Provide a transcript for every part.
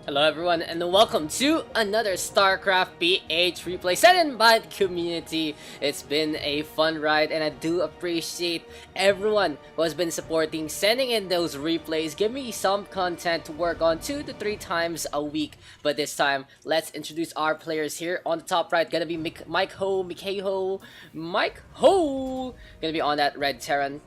Hello everyone and welcome to another StarCraft PH replay sent in by the community. It's been a fun ride and I do appreciate everyone who has been supporting, sending in those replays. Give me some content to work on 2 to 3 times a week. But this time, let's introduce our players here. On the top right, gonna be mikeho. Gonna be on that red Terran.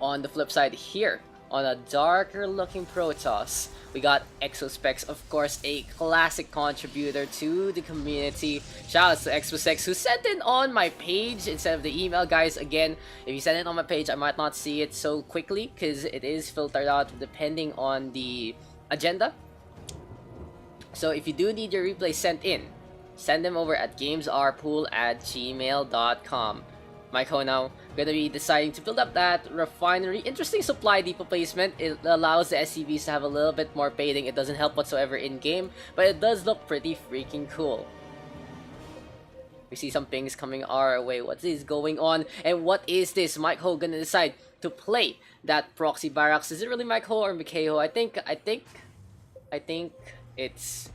On the flip side here, on a darker looking Protoss, we got eXoSpecs, of course, a classic contributor to the community. Shoutouts to eXoSpecs who sent it on my page instead of the email. Guys, again, if you send it on my page, I might not see it so quickly because it is filtered out depending on the agenda. So if you do need your replay sent in, send them over at gamesarepool@gmail.com. mikeho now gonna be deciding to build up that refinery. Interesting supply depot placement. It allows the SCVs to have a little bit more baiting. It doesn't help whatsoever in game, but it does look pretty freaking cool. We see some things coming our way. What is going on? And what is this? Mikeho gonna decide to play that proxy barracks. Is it really Mikeho or mikeho? I think it's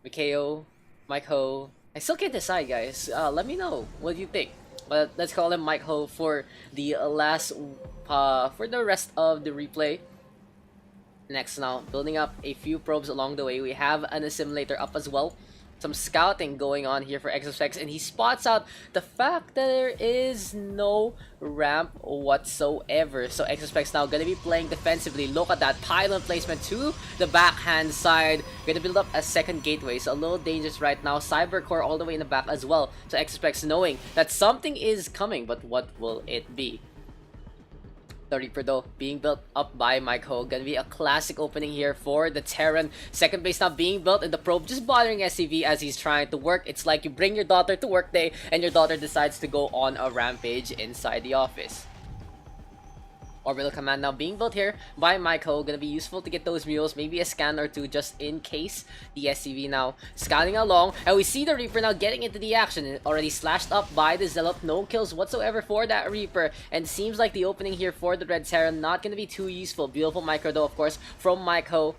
mikeho. Mikeho. I still can't decide, guys. Let me know. What do you think? But let's call him mikeho for the for the rest of the replay. Next now, building up a few probes along the way. We have an assimilator up as well. Some scouting going on here for eXoSpecs, and he spots out the fact that there is no ramp whatsoever. So eXoSpecs now gonna be playing defensively. Look at that pylon placement to the backhand side. Gonna build up a second gateway, so a little dangerous right now. Cyber core all the way in the back as well. So eXoSpecs knowing that something is coming, but what will it be? The Reaper though being built up by mikeho. Gonna be a classic opening here for the Terran. Second base now being built, and the probe just bothering SCV as he's trying to work. It's like you bring your daughter to work day and your daughter decides to go on a rampage inside the office. Orbital command now being built here by mikeho. Gonna be useful to get those mules, maybe a scan or two just in case. The SCV now scanning along, and we see the Reaper now getting into the action. Already slashed up by the Zealot. No kills whatsoever for that Reaper, and seems like the opening here for the Red Terran not gonna be too useful. Beautiful micro though, of course, from mikeho.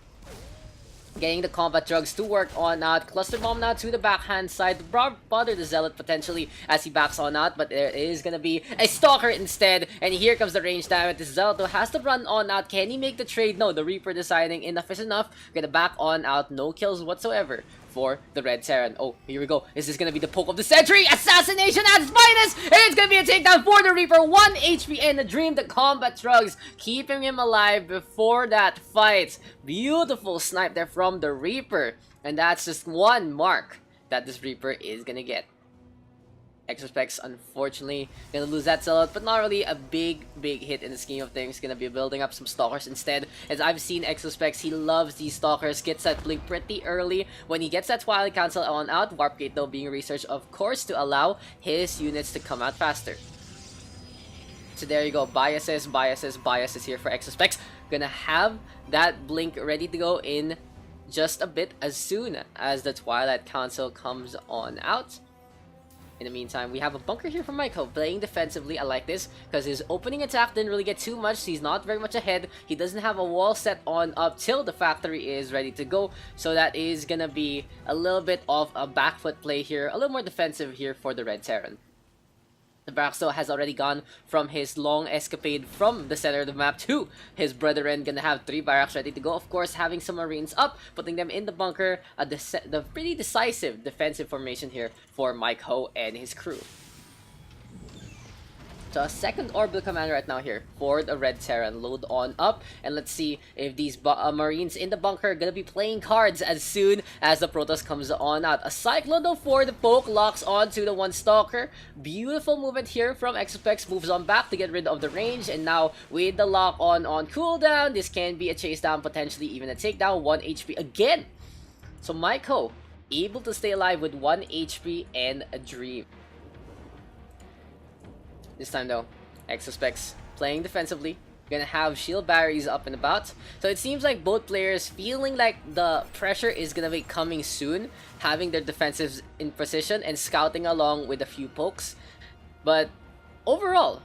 Getting the combat drugs to work on out. Cluster bomb now to the backhand side. Bother the Zealot potentially as he backs on out, but there is gonna be a Stalker instead. And here comes the range damage. The Zealot has to run on out. Can he make the trade? No, the Reaper deciding enough is enough. Gonna back on out. No kills whatsoever for the Red Terran. Oh, here we go. Is this gonna be the poke of the century? Assassination at its finest! And it's gonna be a takedown for the Reaper. 1 HP and the dream. The combat drugs keeping him alive before that fight. Beautiful snipe there from the Reaper. And that's just one mark that this Reaper is gonna get. eXoSpecs unfortunately gonna lose that Zealot, but not really a big hit in the scheme of things. Gonna be building up some Stalkers instead. As I've seen eXoSpecs, he loves these Stalkers. Gets that blink pretty early when he gets that Twilight Council on out. Warp Gate though being researched, of course, to allow his units to come out faster. So there you go, biases here for eXoSpecs. Gonna have that blink ready to go in just a bit as soon as the Twilight Council comes on out. In the meantime, we have a bunker here from mikeho playing defensively. I like this because his opening attack didn't really get too much. So he's not very much ahead. He doesn't have a wall set on up till the factory is ready to go. So that is gonna be a little bit of a back foot play here. A little more defensive here for the Red Terran. The barracks though has already gone from his long escapade from the center of the map to his brethren. Gonna have 3 barracks ready to go. Of course, having some Marines up, putting them in the bunker. The pretty decisive defensive formation here for mikeho and his crew. So a second orbital command right now here for the Red Terran. Load on up, and let's see if these Marines in the bunker are gonna be playing cards as soon as the Protoss comes on out. A Cyclone though for the poke, locks onto the one Stalker. Beautiful movement here from eXoSpecs. Moves on back to get rid of the range, and now with the lock on cooldown, this can be a chase down, potentially even a takedown. 1 HP again. So mikeho able to stay alive with 1 HP and a dream. This time though, eXoSpecs playing defensively. Gonna have shield batteries up and about. So it seems like both players feeling like the pressure is gonna be coming soon, having their defensives in position and scouting along with a few pokes. But overall,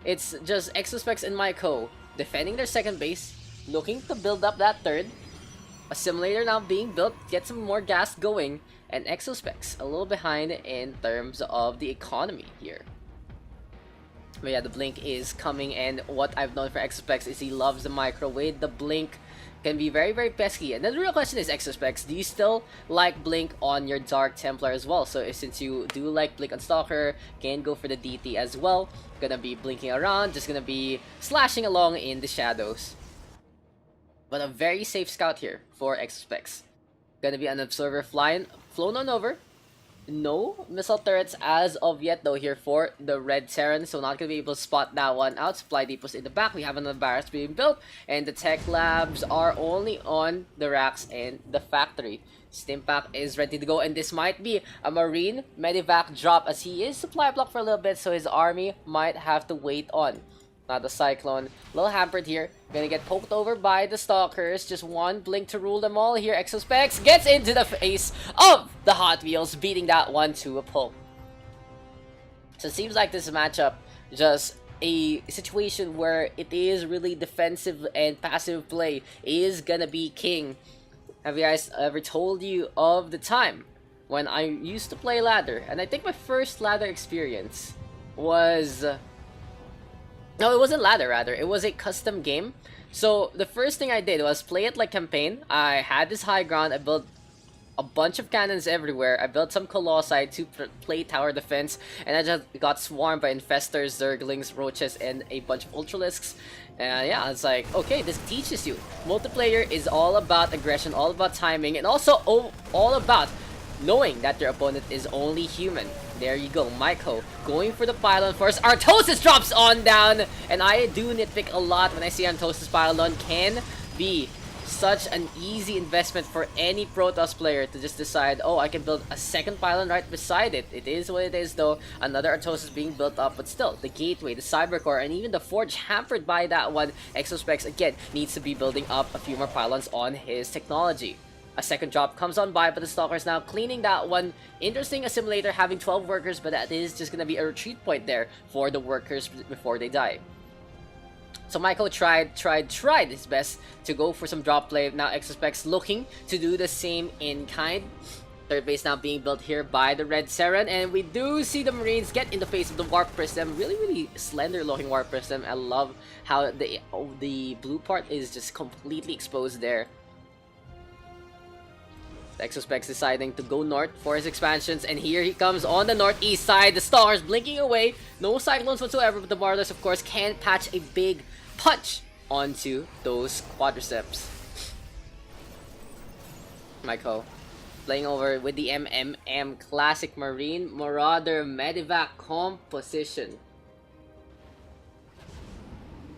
it's just eXoSpecs and mikeho defending their second base, looking to build up that third. assimilator now being built, get some more gas going, and eXoSpecs a little behind in terms of the economy here. But yeah, the blink is coming, and what I've known for eXoSpecs is he loves the microwave. The blink can be very, very pesky. And then the real question is, eXoSpecs, do you still like blink on your Dark Templar as well? So since you do like blink on Stalker, can go for the DT as well. Gonna be blinking around, just gonna be slashing along in the shadows. But a very safe scout here for eXoSpecs. Gonna be an observer flown on over. No missile turrets as of yet though here for the Red Terran, so not gonna be able to spot that one out. Supply depots in the back, we have another barracks being built, and the tech labs are only on the racks and the factory. Stimpack is ready to go, and this might be a Marine Medivac drop as he is supply block for a little bit, so his army might have to wait on. Now the Cyclone, a little hampered here, gonna get poked over by the Stalkers. Just one blink to rule them all here. eXoSpecs gets into the face of the Hot Wheels, beating that one to a pulp. So it seems like this matchup just a situation where it is really defensive and passive play is gonna be king. Have you guys ever told you of the time when I used to play ladder? And I think my first ladder experience was... no, it wasn't ladder, rather. It was a custom game. So, the first thing I did was play it like campaign. I had this high ground. I built a bunch of cannons everywhere. I built some Colossi to play tower defense. And I just got swarmed by infestors, zerglings, roaches, and a bunch of ultralisks. And yeah, it's like, okay, this teaches you. Multiplayer is all about aggression, all about timing, and also all about knowing that your opponent is only human. There you go, mikeho going for the pylon first. Artosis drops on down, and I do nitpick a lot when I see Artosis pylon can be such an easy investment for any Protoss player to just decide, oh, I can build a second pylon right beside it. It is what it is though. Another Artosis being built up, but still, the gateway, the cybercore, and even the forge hampered by that one. eXoSpecs again needs to be building up a few more pylons on his technology. A second drop comes on by, but the Stalker's now cleaning that one. Interesting assimilator having 12 workers, but that is just going to be a retreat point there for the workers before they die. So mikeho tried his best to go for some drop play. Now eXoSpecs looking to do the same in kind. Third base now being built here by the Red Terran, and we do see the Marines get in the face of the Warp Prism. Really slender looking Warp Prism. I love how the blue part is just completely exposed there. eXoSpecs deciding to go north for his expansions, and here he comes on the northeast side. The stars blinking away, no cyclones whatsoever, but the Marlers of course can patch a big punch onto those quadriceps. mikeho playing over with the MMM Classic Marine Marauder Medivac composition.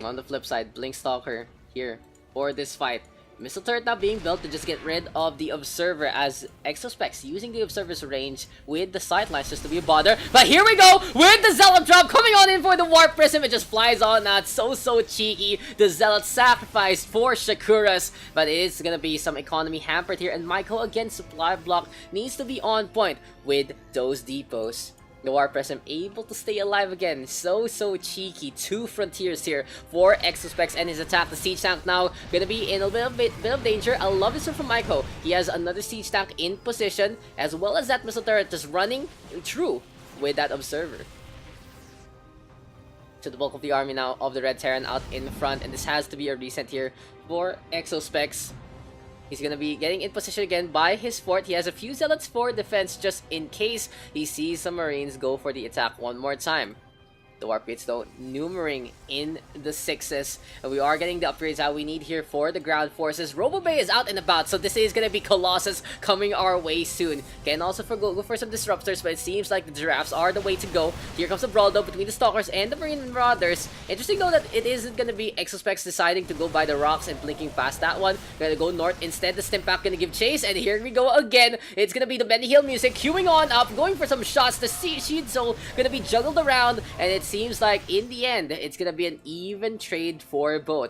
On the flip side, Blink Stalker here for this fight. Missile turret now being built to just get rid of the Observer, as eXoSpecs using the Observer's range with the sightlines just to be a bother. But here we go with the Zealot drop coming on in for the Warp Prism. It just flies on that. So cheeky. The Zealot sacrificed for Shakuras, but it's gonna be some economy hampered here. And mikeho again, supply block needs to be on point with those depots. The Warp Prism able to stay alive again. So cheeky. Two frontiers here for eXoSpecs and his attack. The Siege Tank now gonna be in a bit of danger. I love this one from mikeho. He has another Siege Tank in position, as well as that missile turret just running through with that Observer. So the bulk of the army now of the Red Terran out in front, and this has to be a reset here for eXoSpecs. He's gonna be getting in position again by his fort. He has a few Zealots for defense just in case he sees some Marines go for the attack one more time. The Warp Gates though numbering in the 6s, and we are getting the upgrades that we need here for the ground forces. RoboBay is out and about, so this is gonna be Colossus coming our way soon. Can also go for some disruptors, but it seems like the giraffes are the way to go. Here comes the brawl though between the Stalkers and the Marine Marauders. Interesting though that it isn't gonna be eXoSpecs deciding to go by the rocks and blinking past that one. Gonna go north instead. The Stimpack gonna give chase, and here we go again. It's gonna be the Benny Hill music queuing on up, going for some shots. The Shield Soul gonna be juggled around, and it's seems like in the end it's gonna be an even trade for both.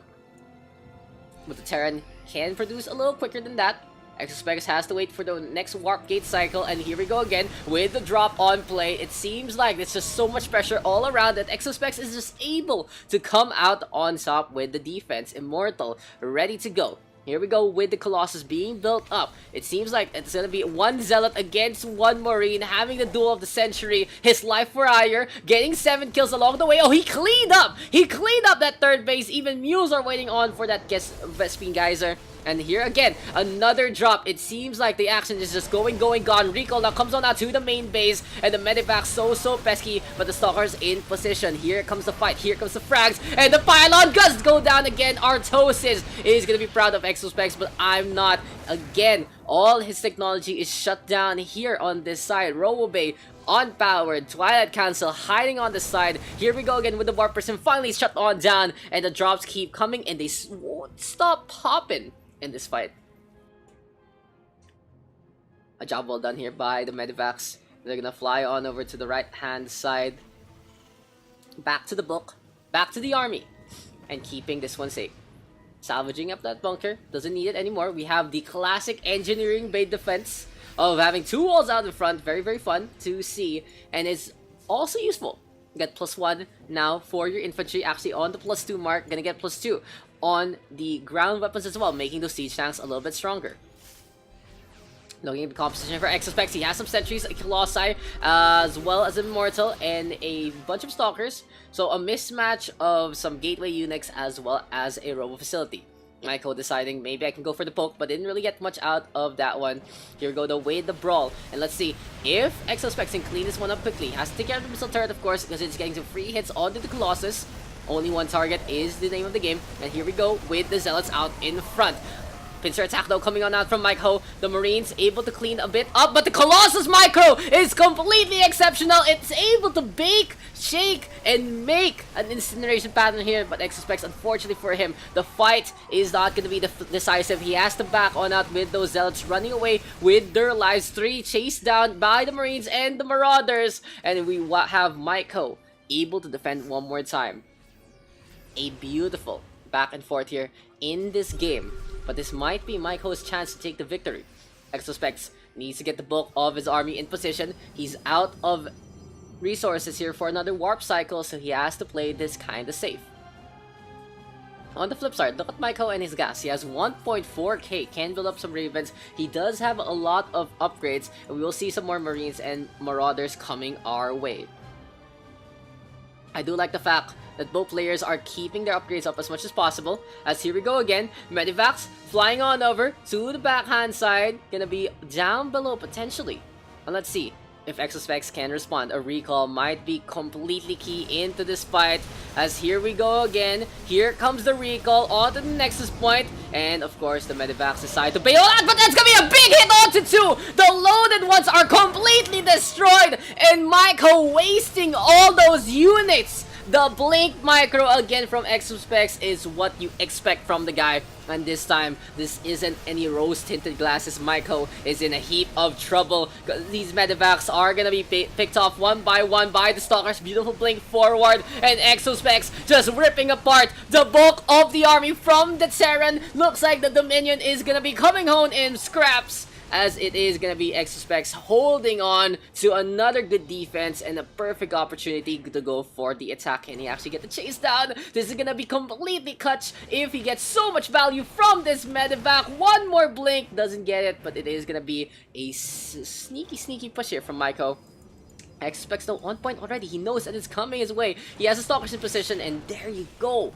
But the Terran can produce a little quicker than that. eXoSpecs has to wait for the next Warp Gate cycle, and here we go again with the drop on play. It seems like it's just so much pressure all around that eXoSpecs is just able to come out on top with the defense. Immortal ready to go. Here we go with the Colossus being built up. It seems like it's gonna be one Zealot against one Marine, having the duel of the century. His life for hire, getting 7 kills along the way. Oh, he cleaned up! He cleaned up that third base. Even Mules are waiting on for that Vespine Geyser. And here again, another drop. It seems like the action is just going, gone. Recall now comes on out to the main base. And the medivac so pesky. But the Stalker's in position. Here comes the fight. Here comes the frags. And the pylon does go down again. Artosis is going to be proud of eXoSpecs, but I'm not. Again, all his technology is shut down here on this side. Robobay unpowered, Twilight Cancel hiding on the side. Here we go again with the Warp Prism finally shut on down, and the drops keep coming and they won't stop popping in this fight. A job well done here by the Medivacs. They're gonna fly on over to the right hand side, back to the book, back to the army, and keeping this one safe. Salvaging up that bunker, doesn't need it anymore. We have the classic engineering bay defense of having 2 walls out in front. Very fun to see, and it's also useful. You get +1 now for your infantry, actually on the +2 mark. Gonna get +2 on the ground weapons as well, making those siege tanks a little bit stronger. Looking at the composition for eXoSpecs, he has some sentries, a Colossi, as well as Immortal, and a bunch of Stalkers. So a mismatch of some gateway eunuchs as well as a robo facility. mikeho deciding maybe I can go for the poke, but didn't really get much out of that one. Here we go, with the brawl, and let's see if eXoSpecs can clean this one up quickly. Has to take care of the missile turret, of course, because it's getting some free hits onto the Colossus. Only one target is the name of the game, and here we go with the Zealots out in front. Pincer attack though coming on out from mikeho. The Marines able to clean a bit up, but the Colossus micro is completely exceptional. It's able to bake, shake, and make an incineration pattern here, but eXoSpecs, unfortunately for him, the fight is not going to be decisive. He has to back on out with those Zealots running away with their lives. 3 chased down by the Marines and the Marauders, and we have mikeho able to defend one more time. A beautiful back and forth here in this game, but this might be mikeho's chance to take the victory. eXoSpecs needs to get the bulk of his army in position. He's out of resources here for another warp cycle, so he has to play this kinda safe. On the flip side, look at mikeho and his gas. He has 1.4k, can build up some Ravens. He does have a lot of upgrades, and we will see some more Marines and Marauders coming our way. I do like the fact that both players are keeping their upgrades up as much as possible. As here we go again, Medivacs flying on over to the backhand side, gonna be down below potentially. And let's see if eXoSpecs can respond. A recall might be completely key into this fight. As here we go again, here comes the recall onto the Nexus point, and of course the Medivacs decide to bail out, but that's gonna be a big hit onto 2! The loaded ones are completely destroyed, and mikeho wasting all those units. The blink micro again from eXoSpecs is what you expect from the guy. And this time, this isn't any rose-tinted glasses. mikeho is in a heap of trouble. These Medivacs are gonna be picked off one by one by the Stalkers. Beautiful blink forward, and eXoSpecs just ripping apart the bulk of the army from the Terran. Looks like the Dominion is gonna be coming home in scraps, as it is gonna be eXoSpecs holding on to another good defense and a perfect opportunity to go for the attack. And he actually get the chase down. This is gonna be completely clutch if he gets so much value from this Medivac. One more blink, doesn't get it, but it is gonna be a sneaky push here from mikeho. eXoSpecs though on point already. He knows that it's coming his way. He has the Stalkers in position, and there you go.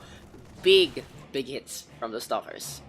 Big hits from the Stalkers.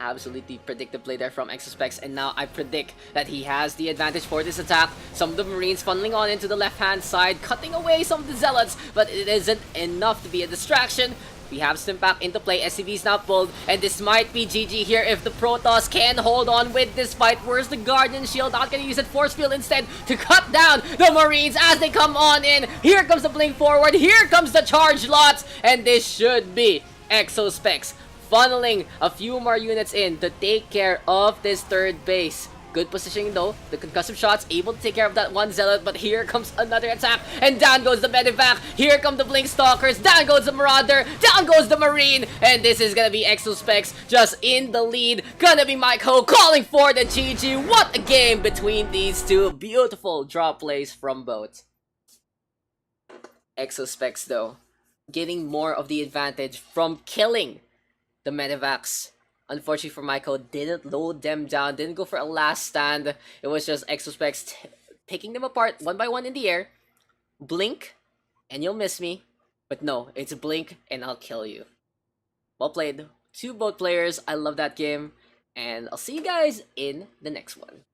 Absolutely predictive play there from eXoSpecs, and now I predict that he has the advantage for this attack. Some of the Marines funneling on into the left-hand side, cutting away some of the Zealots, but it isn't enough to be a distraction. We have Stim back into play, SCV's now pulled, and this might be GG here if the Protoss can hold on with this fight. Where's the Guardian Shield? Not gonna use it, Force Field instead to cut down the Marines as they come on in. Here comes the blink forward, here comes the charge lot, and this should be eXoSpecs funneling a few more units in to take care of this third base. Good positioning though, the concussive shots able to take care of that one Zealot, but here comes another attack, and down goes the Medivac. Here come the Blink Stalkers, down goes the Marauder, down goes the Marine, and this is gonna be eXoSpecs just in the lead. Gonna be mikeho calling for the GG. What a game between these two. Beautiful draw plays from both. eXoSpecs though, getting more of the advantage from killing The medevacs, unfortunately for Michael, didn't load them down, didn't go for a last stand. It was just eXoSpecs picking them apart one by one in the air. Blink, and you'll miss me. But no, it's blink, and I'll kill you. Well played to both players. I love that game. And I'll see you guys in the next one.